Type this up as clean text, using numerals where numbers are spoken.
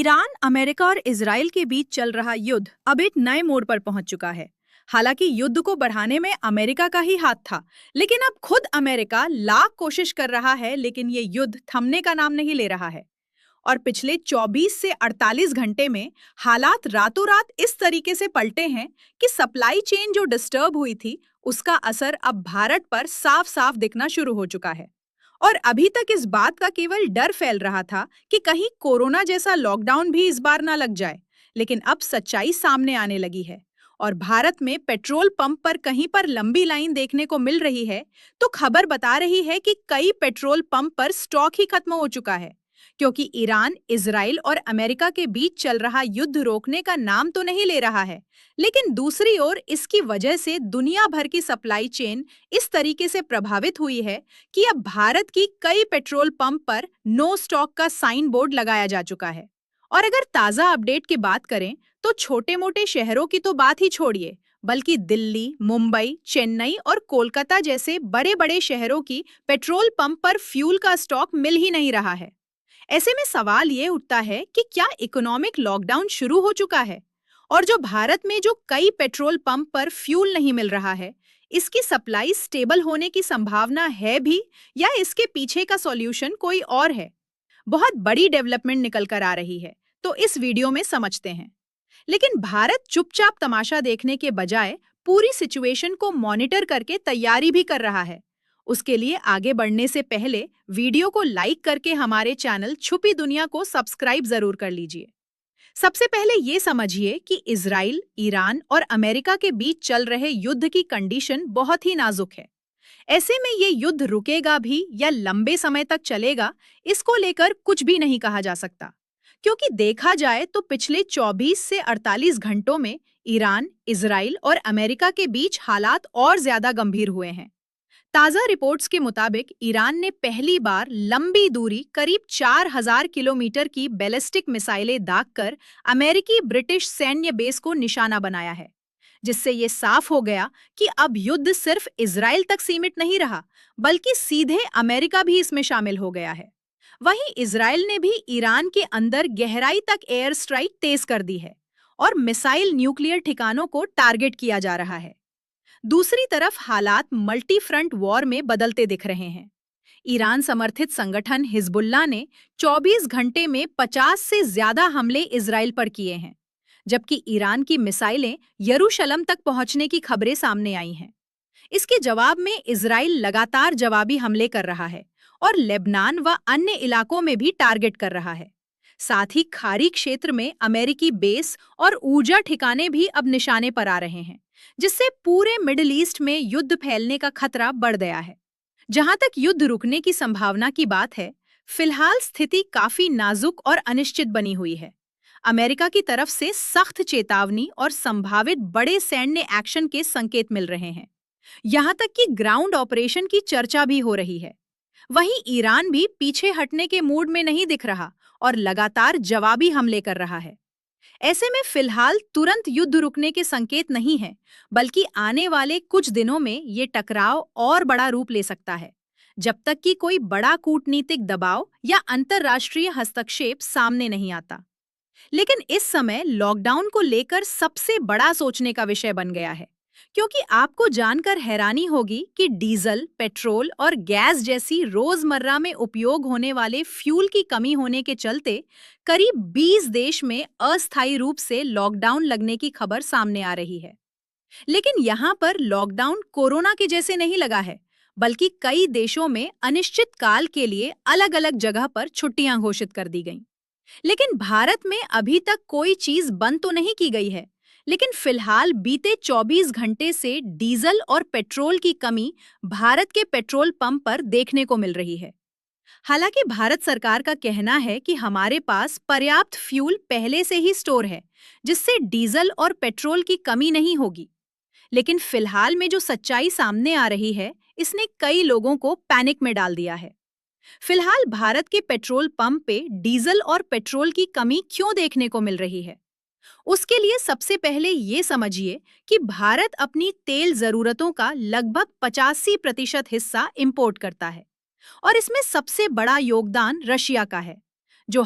Iran, America और Israel के बीच चल रहा युद्ध अब एक नए मोड़ पर पहुंच चुका है। हालांकि युद्ध को बढ़ाने में अमेरिका का ही हाथ था, लेकिन अब खुद अमेरिका लाख कोशिश कर रहा है, लेकिन ये युद्ध थमने का नाम नहीं ले रहा है। और पिछले 24 से 48 घंटे में हालात रातों रात इस तरीके से पलटे हैं कि सप्लाई चेन जो डिस्टर्ब हुई थी, उसका असर अब भारत पर साफ साफ दिखना शुरू हो चुका है। और अभी तक इस बात का केवल डर फैल रहा था कि कहीं कोरोना जैसा लॉकडाउन भी इस बार ना लग जाए, लेकिन अब सच्चाई सामने आने लगी है। और भारत में पेट्रोल पंप पर कहीं पर लंबी लाइन देखने को मिल रही है, तो खबर बता रही है कि कई पेट्रोल पंप पर स्टॉक ही खत्म हो चुका है, क्योंकि ईरान, इजराइल और अमेरिका के बीच चल रहा युद्ध रोकने का नाम तो नहीं ले रहा है, लेकिन दूसरी ओर इसकी वजह से दुनिया भर की सप्लाई चेन इस तरीके से प्रभावित हुई है कि अब भारत की कई पेट्रोल पंप पर नो स्टॉक का साइन बोर्ड लगाया जा चुका है। और अगर ताजा अपडेट की बात करें, तो छोटे-मोटे शहरों की तो बात ही छोड़िए, बल्कि दिल्ली, मुंबई, चेन्नई और कोलकाता जैसे बड़े-बड़े शहरों की पेट्रोल पंप पर फ्यूल का स्टॉक मिल ही नहीं रहा है। ऐसे में सवाल ये उठता है कि क्या इकोनॉमिक लॉकडाउन शुरू हो चुका है, और जो भारत में जो कई पेट्रोल पंप पर फ्यूल नहीं मिल रहा है, इसकी सप्लाई स्टेबल होने की संभावना है भी, या इसके पीछे का सॉल्यूशन कोई और है? बहुत बड़ी डेवलपमेंट निकल कर आ रही है, तो इस वीडियो में समझते हैं। लेकिन भारत चुपचाप तमाशा देखने के बजाय पूरी सिचुएशन को मॉनिटर करके तैयारी भी कर रहा है। उसके लिए आगे बढ़ने से पहले वीडियो को लाइक करके हमारे चैनल छुपी दुनिया को सब्सक्राइब जरूर कर लीजिए। सबसे पहले ये समझिए कि इजराइल, ईरान और अमेरिका के बीच चल रहे युद्ध की कंडीशन बहुत ही नाजुक है। ऐसे में ये युद्ध रुकेगा भी या लंबे समय तक चलेगा, इसको लेकर कुछ भी नहीं कहा जा सकता। क्योंकि देखा जाए तो पिछले 24 से 48 घंटों में ईरान, इजराइल और अमेरिका के बीच हालात और ज्यादा गंभीर हुए हैं। ताजा रिपोर्ट्स के मुताबिक ईरान ने पहली बार लंबी दूरी करीब 4000 किलोमीटर की बैलिस्टिक मिसाइलें दागकर अमेरिकी ब्रिटिश सैन्य बेस को निशाना बनाया है, जिससे ये साफ हो गया कि अब युद्ध सिर्फ इजराइल तक सीमित नहीं रहा, बल्कि सीधे अमेरिका भी इसमें शामिल हो गया है। वहीं इजराइल ने भी ईरान के अंदर गहराई तक एयर स्ट्राइक तेज कर दी है और मिसाइल न्यूक्लियर ठिकानों को टारगेट किया जा रहा है। दूसरी तरफ हालात मल्टी फ्रंट वॉर में बदलते दिख रहे हैं। ईरान समर्थित संगठन हिजबुल्लाह ने 24 घंटे में 50 से ज्यादा हमले इजराइल पर किए हैं, जबकि ईरान की मिसाइलें यरूशलम तक पहुंचने की खबरें सामने आई हैं। इसके जवाब में इजराइल लगातार जवाबी हमले कर रहा है और लेबनान व अन्य इलाकों में भी टारगेट कर रहा है। साथ ही खाड़ी क्षेत्र में अमेरिकी बेस और ऊर्जा ठिकाने भी अब निशाने पर आ रहे हैं, जिससे पूरे मिडिल ईस्ट में युद्ध फैलने का खतरा बढ़ गया है। जहां तक युद्ध रुकने की संभावना की बात है, फिलहाल स्थिति काफी नाजुक और अनिश्चित बनी हुई है। अमेरिका की तरफ से सख्त चेतावनी और संभावित बड़े सैन्य एक्शन के संकेत मिल रहे हैं। यहां तक कि ग्राउंड ऑपरेशन की चर्चा भी हो रही है। वहीं ईरान भी पीछे हटने के मूड में नहीं दिख रहा और लगातार जवाबी हमले कर रहा है। ऐसे में फिलहाल तुरंत युद्ध रुकने के संकेत नहीं है, बल्कि आने वाले कुछ दिनों में ये टकराव और बड़ा रूप ले सकता है, जब तक कि कोई बड़ा कूटनीतिक दबाव या अंतर्राष्ट्रीय हस्तक्षेप सामने नहीं आता। लेकिन इस समय लॉकडाउन को लेकर सबसे बड़ा सोचने का विषय बन गया है, क्योंकि आपको जानकर हैरानी होगी कि डीजल, पेट्रोल और गैस जैसी रोजमर्रा में उपयोग होने वाले फ्यूल की कमी होने के चलते करीब 20 देश में अस्थायी रूप से लॉकडाउन लगने की खबर सामने आ रही है। लेकिन यहाँ पर लॉकडाउन कोरोना के जैसे नहीं लगा है, बल्कि कई देशों में अनिश्चित काल के लिए अलग-अलग जगह पर छुट्टियां घोषित कर दी गईं। लेकिन भारत में अभी तक कोई चीज बंद तो नहीं की गई है, लेकिन फिलहाल बीते 24 घंटे से डीजल और पेट्रोल की कमी भारत के पेट्रोल पंप पर देखने को मिल रही है। हालांकि भारत सरकार का कहना है कि हमारे पास पर्याप्त फ्यूल पहले से ही स्टोर है, जिससे डीजल और पेट्रोल की कमी नहीं होगी। लेकिन फिलहाल में जो सच्चाई सामने आ रही है, इसने कई लोगों को पैनिक में डाल दिया है। फिलहाल भारत के पेट्रोल पंप पे डीजल और पेट्रोल की कमी क्यों देखने को मिल रही है? उसके लिए सबसे पहले ये समझिए कि भारत अपनी तेल जरूरतों का लगभग 85% हिस्सा इंपोर्ट करता है, और इसमें सबसे बड़ा योगदान रशिया का है, जो